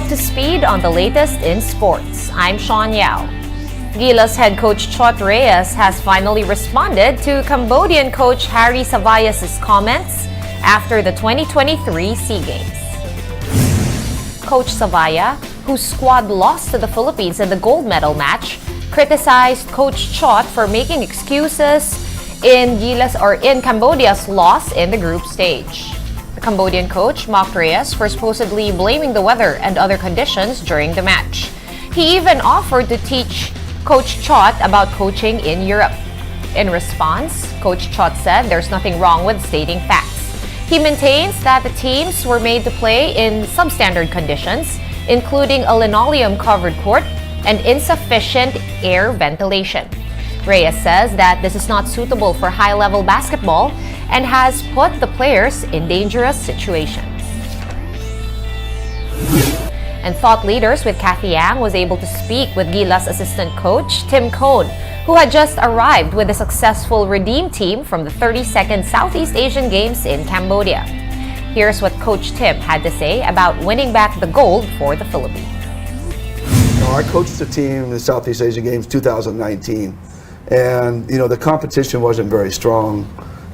to speed on the latest in sports. I'm Sean Yao. Gilas head coach Chot Reyes has finally responded to Cambodian coach Harry Savayas' comments after the 2023 SEA Games. Coach Savaya, whose squad lost to the Philippines in the gold medal match, criticized Coach Chot for making excuses in Cambodia's loss in the group stage. The Cambodian coach mocked Reyes for supposedly blaming the weather and other conditions during the match. He even offered to teach Coach Chot about coaching in Europe. In response, Coach Chot said there's nothing wrong with stating facts. He maintains that the teams were made to play in substandard conditions, including a linoleum-covered court and insufficient air ventilation. Reyes says that this is not suitable for high-level basketball and has put the players in dangerous situations. And thought leaders with Kathy Yang was able to speak with Gilas assistant coach Tim Cone, who had just arrived with a successful Redeem team from the 32nd Southeast Asian Games in Cambodia. Here's what Coach Tim had to say about winning back the gold for the Philippines. I coached the team in the Southeast Asian Games 2019, and the competition wasn't very strong,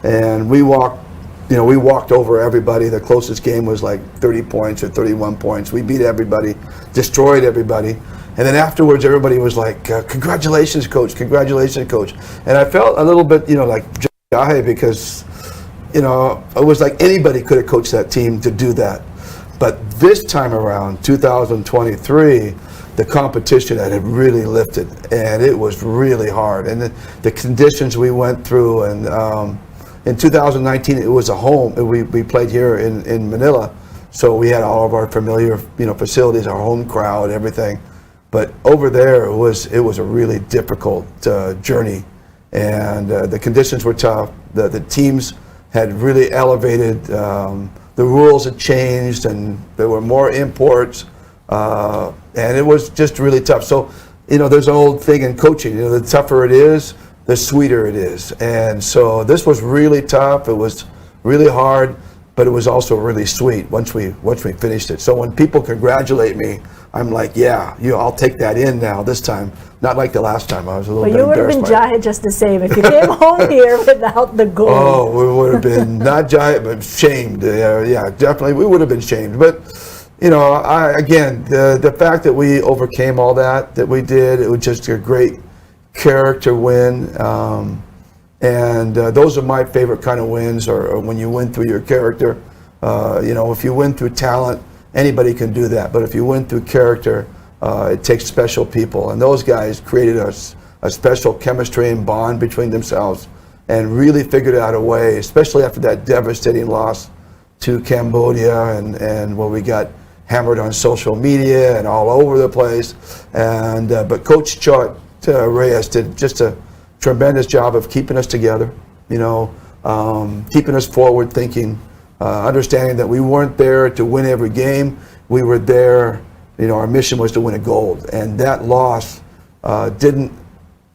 and we walked over everybody. The closest game was like 30 points or 31 points. We beat everybody, destroyed everybody, and then afterwards everybody was like, "Congratulations, coach! Congratulations, coach!" And I felt a little bit, like shy because, it was like anybody could have coached that team to do that, but this time around, 2023. The competition had really lifted, and it was really hard. And the conditions we went through, and in 2019 it was a home. We played here in Manila, so we had all of our familiar facilities, our home crowd, everything. But over there it was a really difficult journey, and the conditions were tough. The teams had really elevated. The rules had changed, and there were more imports. And it was just really tough. So, there's an old thing in coaching, the tougher it is, the sweeter it is. And so this was really tough. It was really hard, but it was also really sweet once we finished it. So when people congratulate me, I'm like, yeah, I'll take that in now this time. Not like the last time. I was a little bit embarrassed. But you would have been jahe just the same if you came home here without the goal. Oh, we would have been not jahe, but shamed. Yeah, definitely. We would have been shamed. But the fact that we overcame all that we did, it was just a great character win. And those are my favorite kind of wins, or when you win through your character. If you win through talent, anybody can do that. But if you win through character, it takes special people. And those guys created a special chemistry and bond between themselves and really figured out a way, especially after that devastating loss to Cambodia and where we got hammered on social media and all over the place. And but Coach Chot Reyes did just a tremendous job of keeping us together, keeping us forward thinking, understanding that we weren't there to win every game. We were there, our mission was to win a gold, and that loss didn't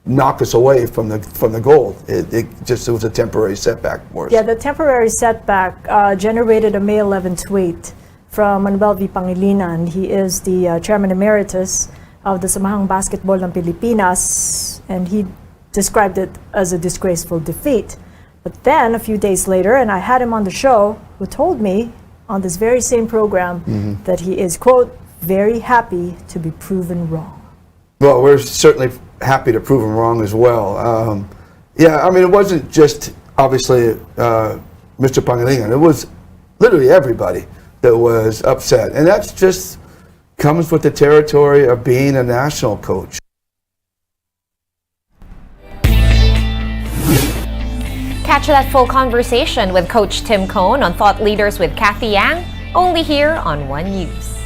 knock us away from the gold. It was a temporary setback for us. Yeah, the temporary setback generated a May 11 tweet from Manuel V. Pangilinan. He is the Chairman Emeritus of the Samahang Basketball ng Pilipinas, and he described it as a disgraceful defeat. But then, a few days later, and I had him on the show, who told me on this very same program that he is, quote, very happy to be proven wrong. Well, we're certainly happy to prove him wrong as well. It wasn't just, obviously, Mr. Pangilinan. It was literally everybody that was upset. And that's just comes with the territory of being a national coach. Catch that full conversation with Coach Tim Cone on Thought Leaders with Kathy Yang, only here on One News.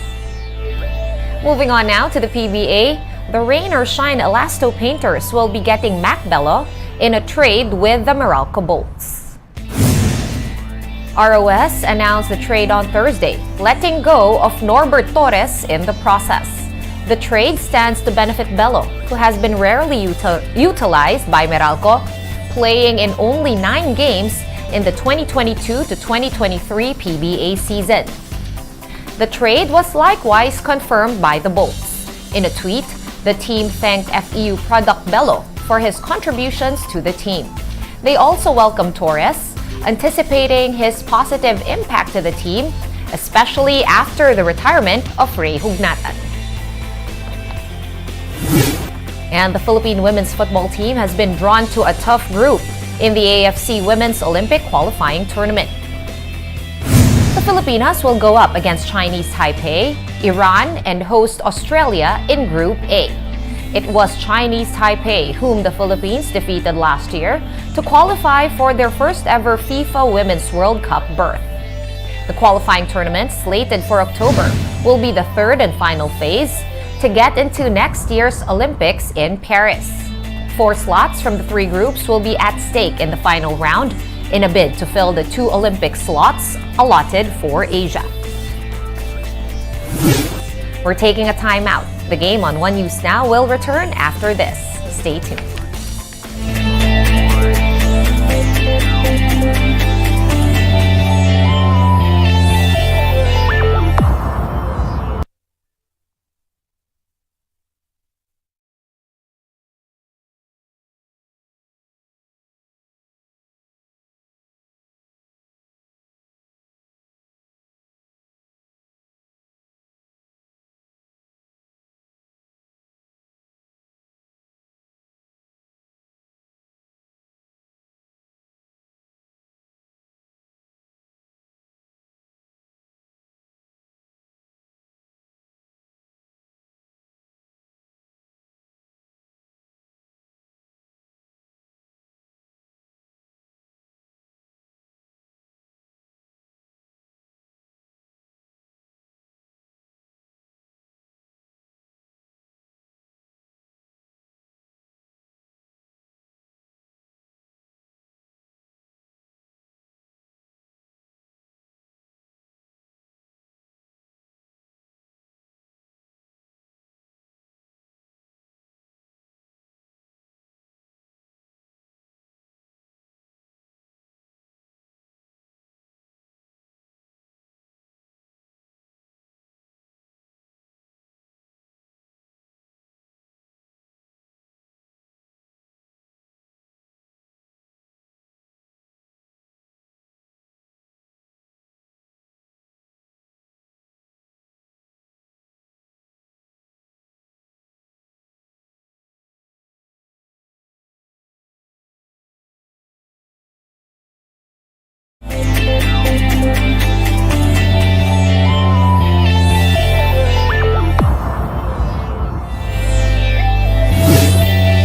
Moving on now to the PBA, the Rain or Shine Elasto Painters will be getting Mac Bello in a trade with the Meralco Bolts. ROS announced the trade on Thursday, letting go of Norbert Torres in the process. The trade stands to benefit Bello, who has been rarely utilized by Meralco, playing in only 9 games in the 2022 to 2023 PBA season. The trade was likewise confirmed by the Bolts. In a tweet, the team thanked FEU product Bello for his contributions to the team. They also welcomed Torres, anticipating his positive impact to the team, especially after the retirement of Ray Hugnatan. And the Philippine women's football team has been drawn to a tough group in the AFC Women's Olympic qualifying tournament. The Filipinas will go up against Chinese Taipei, Iran, and host Australia in Group A. It was Chinese Taipei whom the Philippines defeated last year to qualify for their first ever FIFA Women's World Cup berth. The qualifying tournament, slated for October, will be the third and final phase to get into next year's Olympics in Paris. 4 slots from the 3 groups will be at stake in the final round in a bid to fill the 2 Olympic slots allotted for Asia. We're taking a timeout. The game on One News Now will return after this. Stay tuned.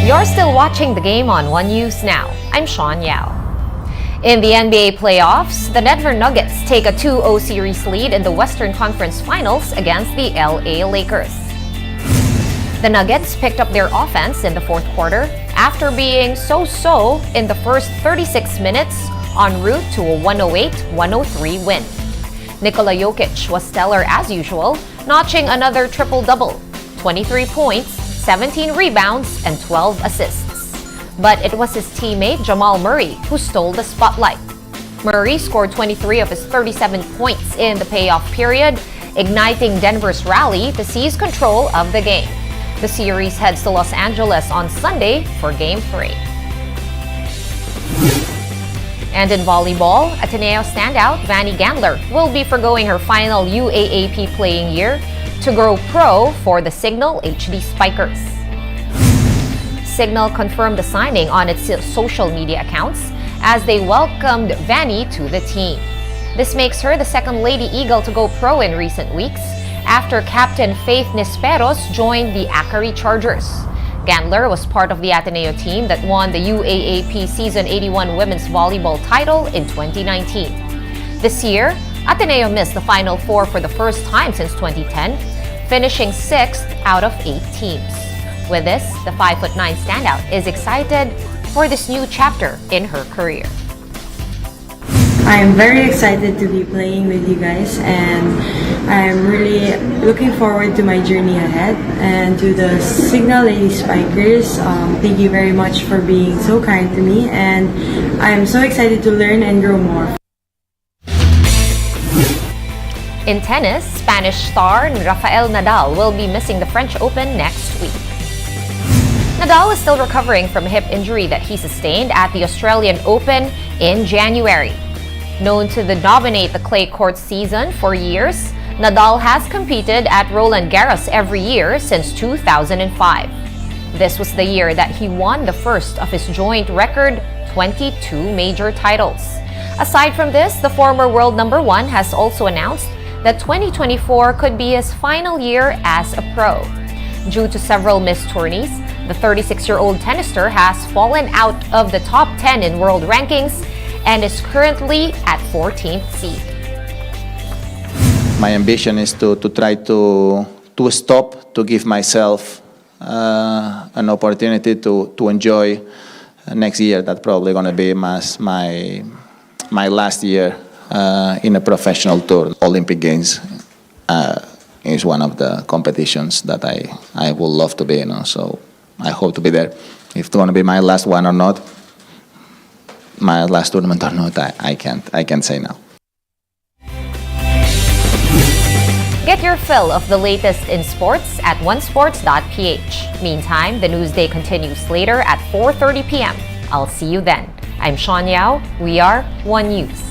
You're still watching the game on One News Now. I'm Sean Yao. In the NBA playoffs, the Denver Nuggets take a 2-0 series lead in the Western Conference Finals against the LA Lakers. The Nuggets picked up their offense in the fourth quarter after being so-so in the first 36 minutes en route to a 108-103 win. Nikola Jokic was stellar as usual, notching another triple-double, 23 points, 17 rebounds, and 12 assists. But it was his teammate Jamal Murray who stole the spotlight. Murray scored 23 of his 37 points in the payoff period, igniting Denver's rally to seize control of the game. The series heads to Los Angeles on Sunday for Game 3. And in volleyball, Ateneo standout Vannie Gandler will be forgoing her final UAAP playing year to grow pro for the Signal HD Spikers. Signal confirmed the signing on its social media accounts as they welcomed Vannie to the team. This makes her the second Lady Eagle to go pro in recent weeks after Captain Faith Nisperos joined the Acari Chargers. Gandler was part of the Ateneo team that won the UAAP Season 81 Women's Volleyball title in 2019. This year, Ateneo missed the Final Four for the first time since 2010, finishing 6th out of 8 teams. With this, the 5'9" standout is excited for this new chapter in her career. I'm very excited to be playing with you guys, and I'm really looking forward to my journey ahead. And to the Signal Lady Spikers, thank you very much for being so kind to me, and I'm so excited to learn and grow more. In tennis, Spanish star Rafael Nadal will be missing the French Open next week. Nadal is still recovering from a hip injury that he sustained at the Australian Open in January. Known to dominate the clay court season for years, Nadal has competed at Roland Garros every year since 2005. This was the year that he won the first of his joint record 22 major titles. Aside from this, the former world number one has also announced that 2024 could be his final year as a pro. Due to several missed tourneys, the 36-year-old tennister has fallen out of the top 10 in world rankings and is currently at 14th seed. My ambition is to try to stop, to give myself an opportunity to enjoy next year. That's probably going to be my last year in a professional tour. Olympic Games is one of the competitions that I would love to be in. So I hope to be there. If it's going to be my last one or not, my last tournament or not, I can't say now. Get your fill of the latest in sports at onesports.ph. Meantime, the Newsday continues later at 4:30 p.m. I'll see you then. I'm Sean Yao. We are One News.